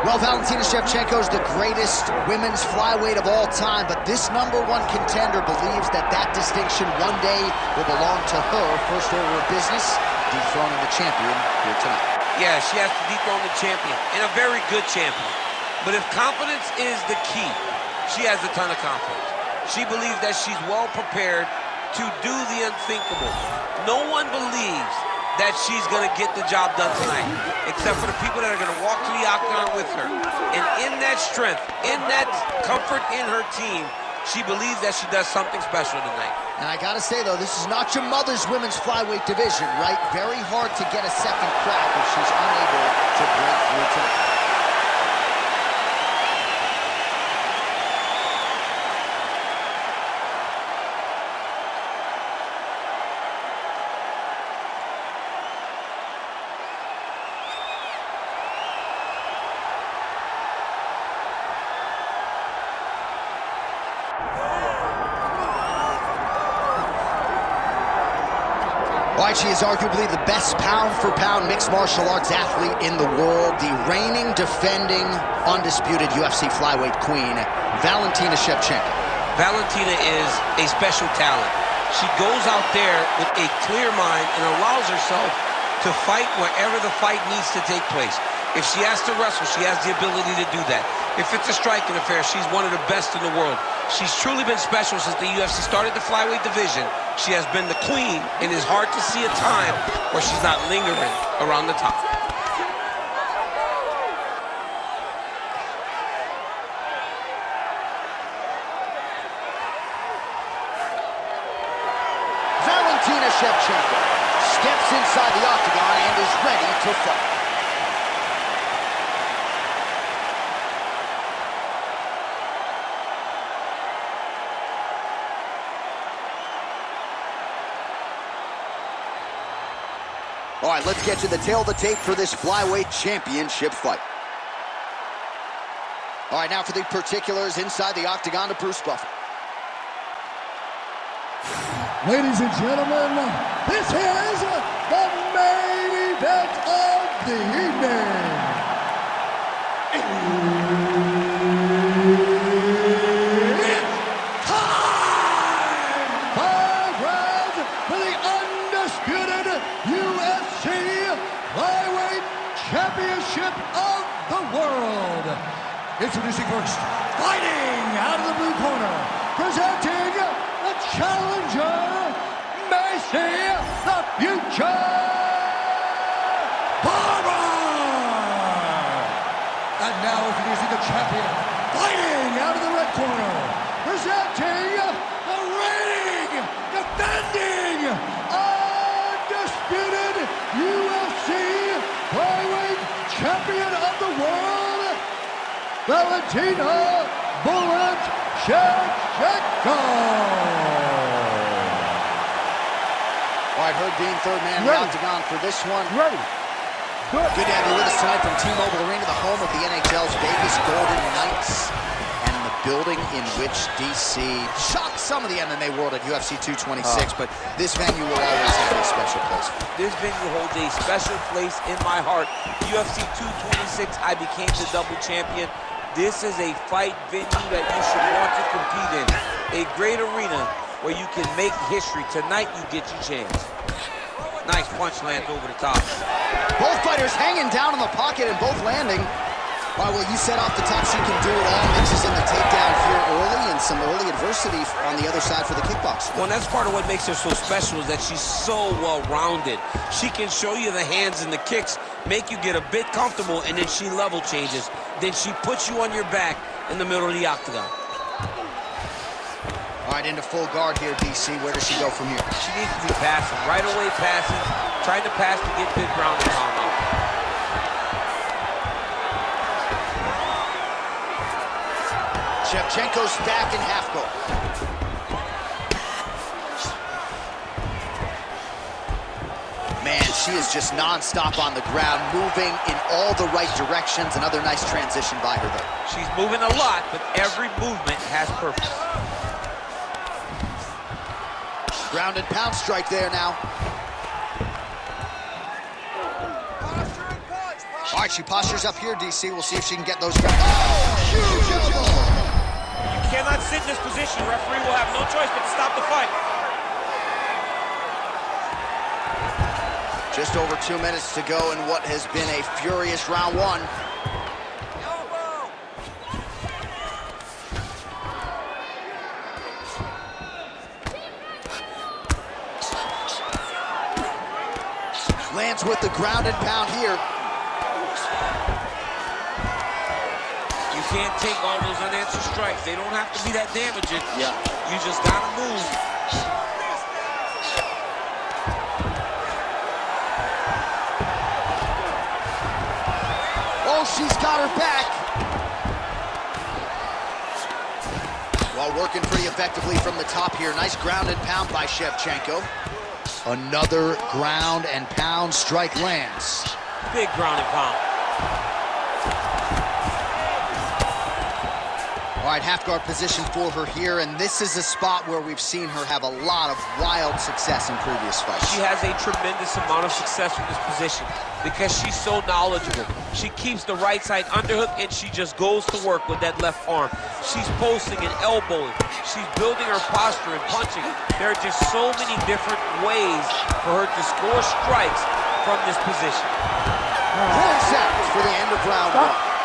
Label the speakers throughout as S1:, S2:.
S1: Well, Valentina Shevchenko is the greatest women's flyweight of all time, but this #1 contender believes that that distinction one day will belong to her. First order of business, dethroning the champion here tonight.
S2: Yeah, she has to dethrone the champion, and a very good champion. But if confidence is the key, she has a ton of confidence. She believes that she's well prepared to do the unthinkable. No one believes that she's going to get the job done tonight, except for the people that are going to walk to the octagon with her. And in that strength, in that comfort in her team, she believes that she does something special tonight.
S1: And I gotta say, though, this is not your mother's women's flyweight division, right? Very hard to get a second crack if she's unable to break through tonight. All right, she is arguably the best pound-for-pound mixed martial arts athlete in the world, the reigning, defending, undisputed UFC flyweight queen, Valentina Shevchenko.
S2: Valentina is a special talent. She goes out there with a clear mind and allows herself to fight wherever the fight needs to take place. If she has to wrestle, she has the ability to do that. If it's a striking affair, she's one of the best in the world. She's truly been special since the UFC started the flyweight division. She has been the queen, and it's hard to see a time where she's not lingering around the top.
S1: Valentina Shevchenko steps inside the octagon and is ready to fight. All right, let's get to the tail of the tape for this flyweight championship fight. All right, now for the particulars inside the octagon to Bruce Buffer.
S3: Ladies and gentlemen, this is the main event of the evening. It's time! 5 rounds for the undisputed UFC Flyweight Championship of the world. Introducing first, fighting out of the blue corner, presenting the challenger, Maycee the Future Barber! And now introducing the champion, fighting out of the red corner, presenting the reigning, defending, undisputed UFC Flyweight Champion of the world, Valentina Shevchenko.
S1: All right, Herb Dean, third man in the octagon for this one.
S3: Ready.
S1: Good to have you with us tonight from T-Mobile Arena, the home of the NHL's Vegas Golden Knights, and the building in which DC shocked some of the MMA world at UFC 226, but this venue will always have a special place.
S2: This venue holds a special place in my heart. UFC 226, I became the double champion. This is a fight venue that you should want to compete in. A great arena where you can make history. Tonight, you get your chance. Nice punch lands over the top.
S1: Both fighters hanging down in the pocket and both landing. All right, well, you said off the top she can do it all. Mixes in the takedown here early and some early adversity on the other side for the kickboxer.
S2: Well, that's part of what makes her so special is that she's so well-rounded. She can show you the hands and the kicks, make you get a bit comfortable, and then she level changes. Then she puts you on your back in the middle of the octagon.
S1: All right, into full guard here, DC. Where does she go from here?
S2: She needs to be passing. Right away passing. Trying to pass to get big ground and pound out.
S1: Shevchenko's back in half guard. Man, she is just non-stop on the ground, moving in all the right directions. Another nice transition by her there.
S2: She's moving a lot, but every movement has purpose.
S1: Ground and pound strike there now. All All right, she postures up here, DC. We'll see if she can get those. Oh, huge elbow!
S2: You cannot sit in this position. Referee will have no choice but to stop the fight.
S1: Just over 2 minutes to go in what has been a furious round one. Lands with the ground and pound here.
S2: You can't take all those unanswered strikes. They don't have to be that damaging.
S1: Yeah.
S2: You just gotta move.
S1: Oh, she's got her back. While working pretty effectively from the top here. Nice ground and pound by Shevchenko. Another ground and pound strike lands.
S2: Big ground and pound.
S1: All right, half guard position for her here, and this is a spot where we've seen her have a lot of wild success in previous fights.
S2: She has a tremendous amount of success with this position because she's so knowledgeable. She keeps the right side underhook, and she just goes to work with that left arm. She's posting and elbowing. She's building her posture and punching. There are just so many different ways for her to score strikes from this position.
S1: 4 seconds for the end of round one.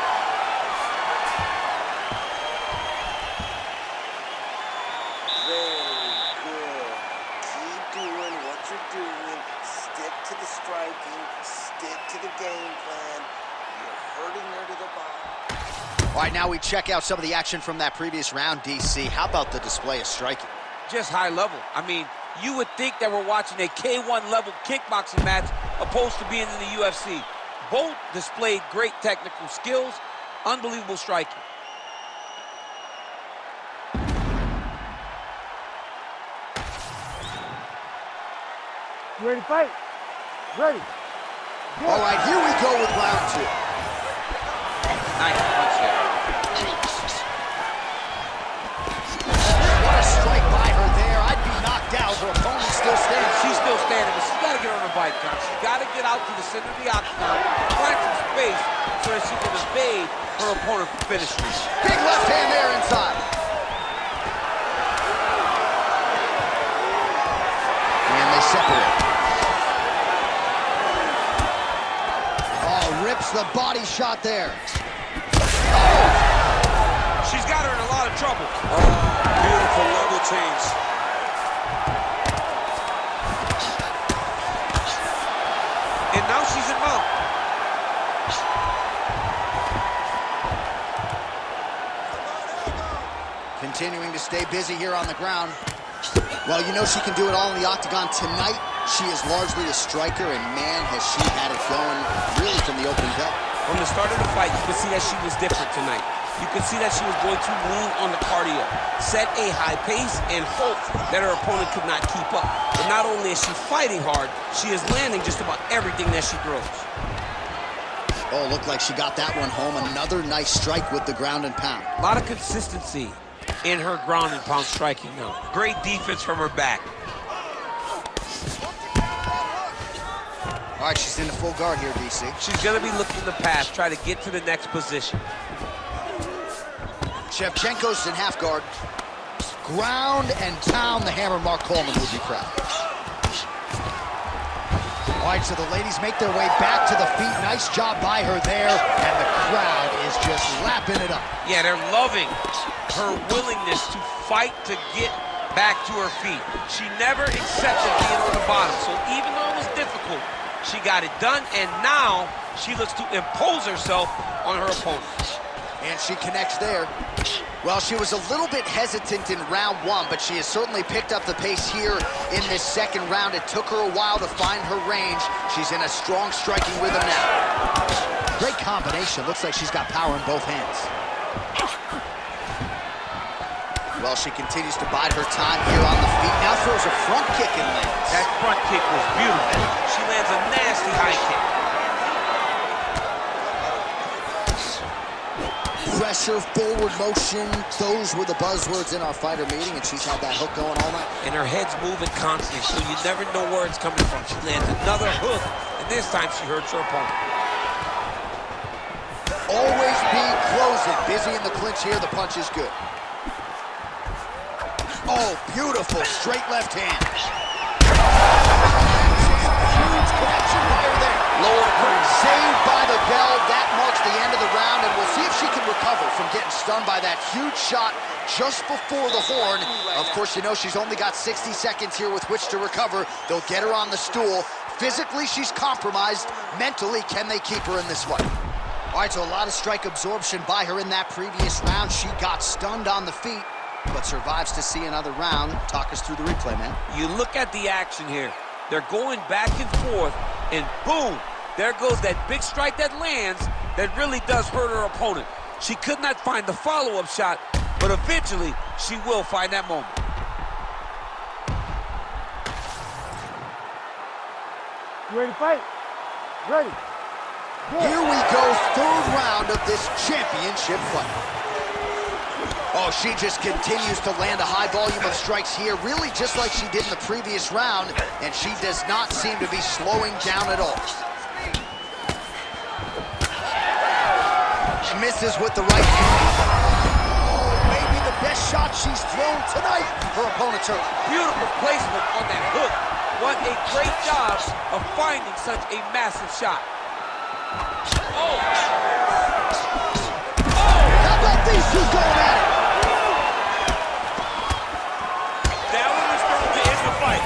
S1: All right, now we check out some of the action from that previous round, DC. How about the display of striking?
S2: Just high level. I mean, you would think that we're watching a K1 level kickboxing match opposed to being in the UFC. Both displayed great technical skills, unbelievable striking.
S4: You ready to fight? Ready.
S1: All right, here we go with round two.
S2: Nice punch there.
S1: What a strike by her there. I'd be knocked out. Her opponent still standing.
S2: She's still standing, but she's got to get on her bike, Con. She's got to get out to the center of the octagon, find some space so that she can evade her opponent from finishing.
S1: Big left hand there inside. And they separate. Oh, rips the body shot there.
S2: She's got her in a lot of trouble. Oh, beautiful level change. And now she's in mount.
S1: Continuing to stay busy here on the ground. Well, you know she can do it all in the octagon tonight. She is largely a striker, and man, has she had it going really from the opening bell.
S2: From the start of the fight, you could see that she was different tonight. You could see that she was going to lean on the cardio, set a high pace, and hope that her opponent could not keep up. But not only is she fighting hard, she is landing just about everything that she throws.
S1: Oh, looked like she got that one home. Another nice strike with the ground and pound.
S2: A lot of consistency in her ground and pound striking now. Great defense from her back.
S1: All right, she's into full guard here, DC.
S2: She's going to be looking to pass, try to get to the next position.
S1: Shevchenko's in half guard. Ground and pound the hammer. Mark Coleman would be proud. All right, so the ladies make their way back to the feet. Nice job by her there, and the crowd is just lapping it up.
S2: Yeah, they're loving her willingness to fight to get back to her feet. She never accepted being on the bottom, so even though it was difficult, she got it done, and now she looks to impose herself on her opponent.
S1: And she connects there. Well, she was a little bit hesitant in round one, but she has certainly picked up the pace here in this second round. It took her a while to find her range. She's in a strong striking rhythm now. Great combination. Looks like she's got power in both hands. Well, she continues to bide her time here on the feet. Now throws a front kick and lands.
S2: That front kick was beautiful. She lands a nasty high kick.
S1: Pressure, forward motion, those were the buzzwords in our fighter meeting, and she's had that hook going all night.
S2: And her head's moving constantly, so you never know where it's coming from. She lands another hook, and this time she hurts her opponent.
S1: punches and busy in the clinch here. The punch is good. Oh, beautiful straight left hand. Huge connection fire there.
S2: Lower curve.
S1: Saved by the bell. That marks the end of the round, and we'll see if she can recover from getting stunned by that huge shot just before the horn. Of course, you know she's only got 60 seconds here with which to recover. They'll get her on the stool. Physically, she's compromised. Mentally, can they keep her in this one? All right, so a lot of strike absorption by her in that previous round. She got stunned on the feet, but survives to see another round. Talk us through the replay, man.
S2: You look at the action here. They're going back and forth, and boom, there goes that big strike that lands that really does hurt her opponent. She could not find the follow-up shot, but eventually she will find that moment.
S4: You ready to fight? Ready.
S1: Here we go, third round of this championship fight. Oh, she just continues to land a high volume of strikes here, really just like she did in the previous round, and she does not seem to be slowing down at all. She misses with the right hand. Oh, maybe the best shot she's thrown tonight. Her opponent's hurt.
S2: Beautiful placement on that hook. What a great job of finding such a massive shot. Oh!
S1: How about these two going at it?
S2: That one was going to end the fight.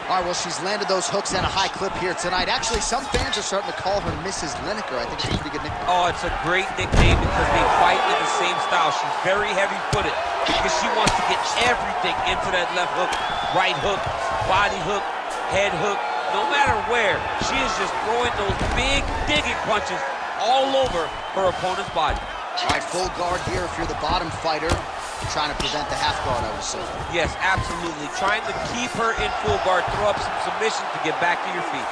S1: All right, well, she's landed those hooks at a high clip here tonight. Actually, some fans are starting to call her Mrs. Lineker. I think it's a pretty good nickname.
S2: Oh, it's a great nickname because they fight in the same style. She's very heavy-footed because she wants to get everything into that left hook, right hook, body hook, head hook. No matter where, she is just throwing those big digging punches all over her opponent's body.
S1: All right, full guard here if you're the bottom fighter. Trying to prevent the half guard, I would say.
S2: Yes, absolutely. Trying to keep her in full guard, throw up some submissions to get back to your feet.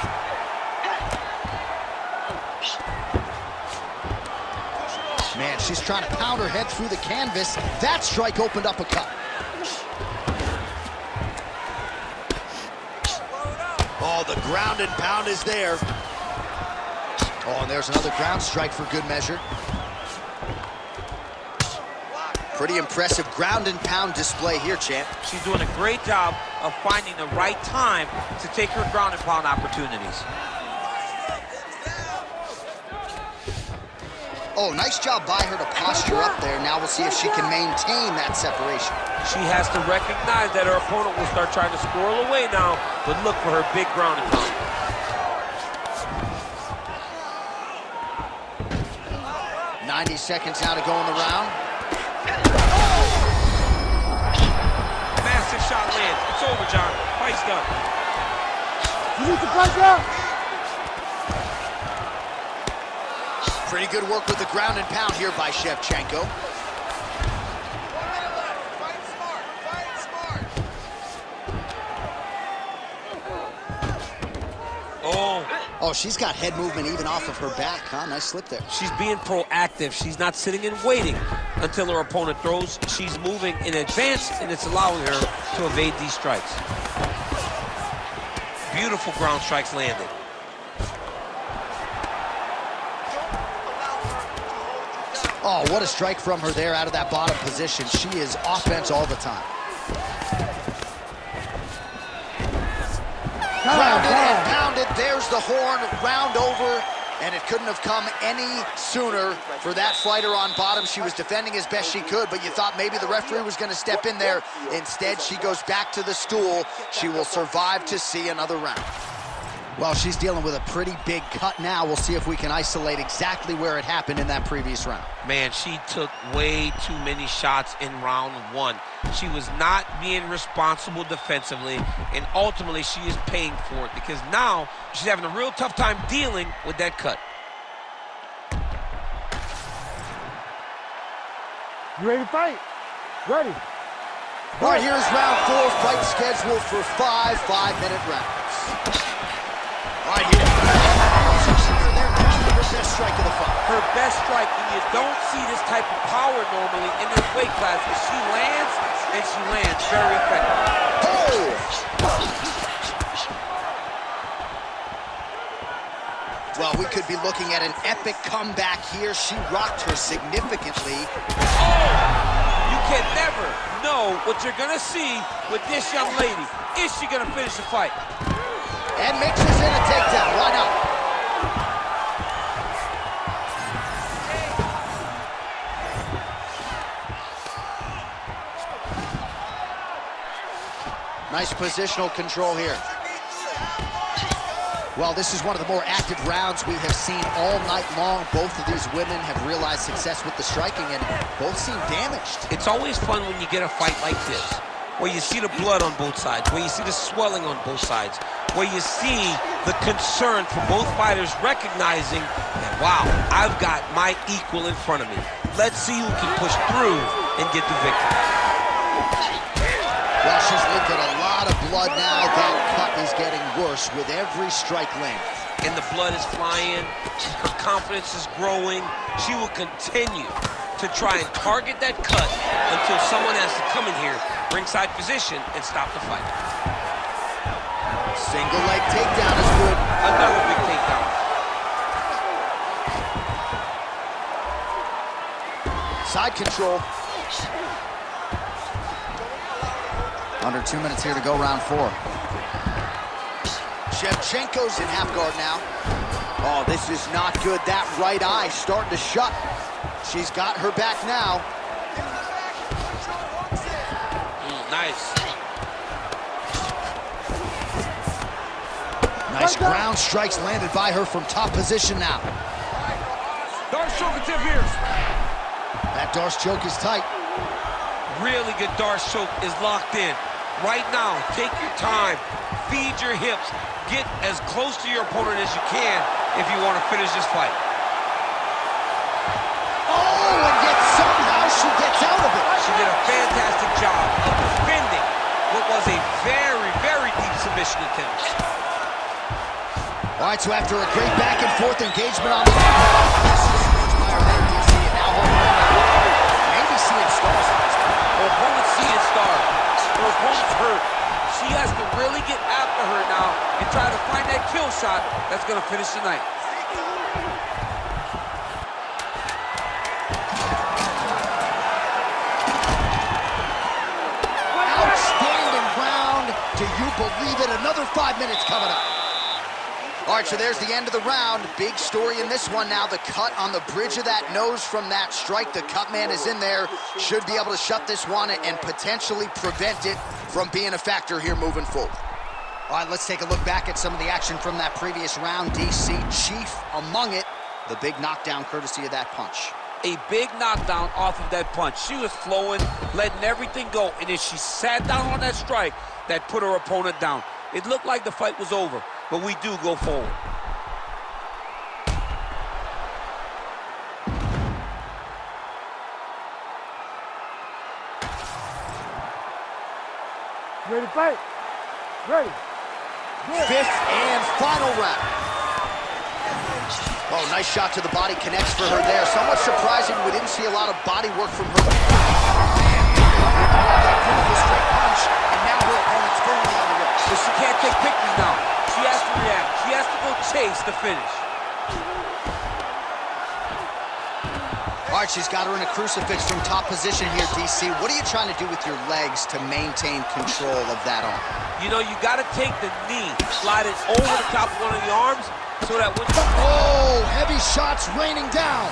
S1: Man, she's trying to pound her head through the canvas. That strike opened up a cut. Oh, the ground and pound is there. Oh, and there's another ground strike for good measure. Pretty impressive ground and pound display here, champ.
S2: She's doing a great job of finding the right time to take her ground and pound opportunities.
S1: Oh, nice job by her to posture up there. Now we'll see if she can maintain that separation.
S2: She has to recognize that her opponent will start trying to squirrel away now, but look for her big ground and pound.
S1: .90 seconds now to go in the round.
S2: Massive shot lands. It's over, John. Fight's done.
S4: You need to punch out.
S1: Pretty good work with the ground and pound here by Shevchenko. Oh, she's got head movement even off of her back, huh? Nice slip there.
S2: She's being proactive. She's not sitting and waiting until her opponent throws. She's moving in advance, and it's allowing her to evade these strikes. Beautiful ground strikes landed.
S1: Oh, what a strike from her there out of that bottom position. She is offense all the time. Grounded and pounded. There's the horn, round over, and it couldn't have come any sooner for that fighter on bottom. She was defending as best she could, but you thought maybe the referee was going to step in there. Instead, she goes back to the stool. She will survive to see another round. Well, she's dealing with a pretty big cut now. We'll see if we can isolate exactly where it happened in that previous round.
S2: Man, she took way too many shots in round one. She was not being responsible defensively, and ultimately she is paying for it because now she's having a real tough time dealing with that cut.
S4: You ready to fight? Ready.
S1: All right, here's round 4, fight scheduled for 5 5-minute rounds. All right, here. Her best strike of the fight.
S2: Her best strike, and you don't see this type of power normally in this weight class, but she lands, and she lands very effectively.
S1: Well, we could be looking at an epic comeback here. She rocked her significantly.
S2: Oh! You can never know what you're gonna see with this young lady. Is she gonna finish the fight?
S1: And mixes in a takedown. Why not? Nice positional control here. Well, this is one of the more active rounds we have seen all night long. Both of these women have realized success with the striking, and both seem damaged.
S2: It's always fun when you get a fight like this, where you see the blood on both sides, where you see the swelling on both sides, where you see the concern for both fighters recognizing that, wow, I've got my equal in front of me. Let's see who can push through and get the victory.
S1: Well, she's looked at a lot of blood now. That cut is getting worse with every strike length.
S2: And the blood is flying. Her confidence is growing. She will continue to try and target that cut until someone has to come in here, ringside position, and stop the fight.
S1: Single leg takedown is good.
S2: Another big takedown.
S1: Side control. Under 2 minutes here to go, round 4. Shevchenko's in half guard now. Oh, this is not good. That right eye starting to shut. She's got her back now.
S2: Nice.
S1: Nice ground strikes landed by her from top position now.
S2: Darce choke until Pierce.
S1: That Darce choke is tight.
S2: Really good Darce choke is locked in. Right now, take your time, feed your hips, get as close to your opponent as you can if you want to finish this fight.
S1: Oh, and yet somehow she gets out of it.
S2: She did a fantastic job of defending what was a very, very deep submission attempt.
S1: All right, so after a great back and forth engagement on the maybe seeing stars.
S2: Her opponent's seeing stars. Her opponent's hurt. She has to really get after her now and try to find that kill shot that's going to finish the night.
S1: Outstanding round. Do you believe it? Another 5 minutes coming up. All right, so there's the end of the round. Big story in this one now. The cut on the bridge of that nose from that strike. The cut man is in there. Should be able to shut this one and potentially prevent it from being a factor here moving forward. All right, let's take a look back at some of the action from that previous round. DC, chief among it. The big knockdown courtesy of that punch.
S2: A big knockdown off of that punch. She was flowing, letting everything go, and as she sat down on that strike, that put her opponent down. It looked like the fight was over, but we do go forward.
S4: Ready to fight? Ready. Good.
S1: Fifth and final round. Oh, nice shot to the body, connects for her there. Somewhat surprising, we didn't see a lot of body work from her. Straight punch, and now her opponent's firmly on the ropes.
S2: But she can't take pictures now. She has to react. She has to go chase the finish.
S1: All right, she's got her in a crucifix from top position here, DC. What are you trying to do with your legs to maintain control of that arm?
S2: You know, you got to take the knee, slide it over the top of one of the arms so that when...
S1: Oh, heavy shots raining down.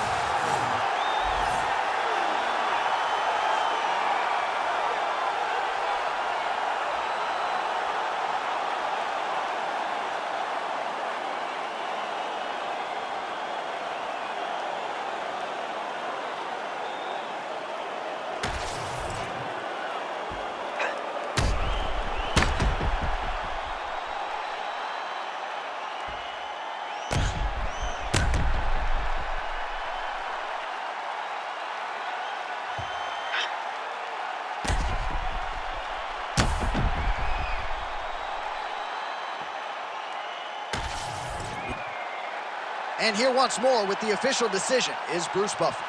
S1: And here once more with the official decision is Bruce Buffer.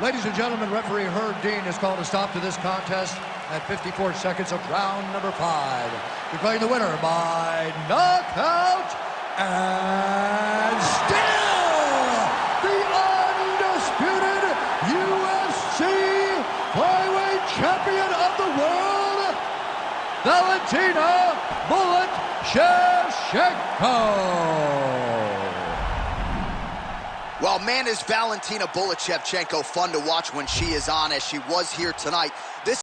S3: Ladies and gentlemen, referee Herb Dean has called a stop to this contest at 54 seconds of round number 5. Declaring the winner by knockout And still the undisputed UFC flyweight champion of the world, Valentina "Bullet" Shevchenko.
S1: Well, man, is Valentina "Bullet" Shevchenko fun to watch when she is on, as she was here tonight. This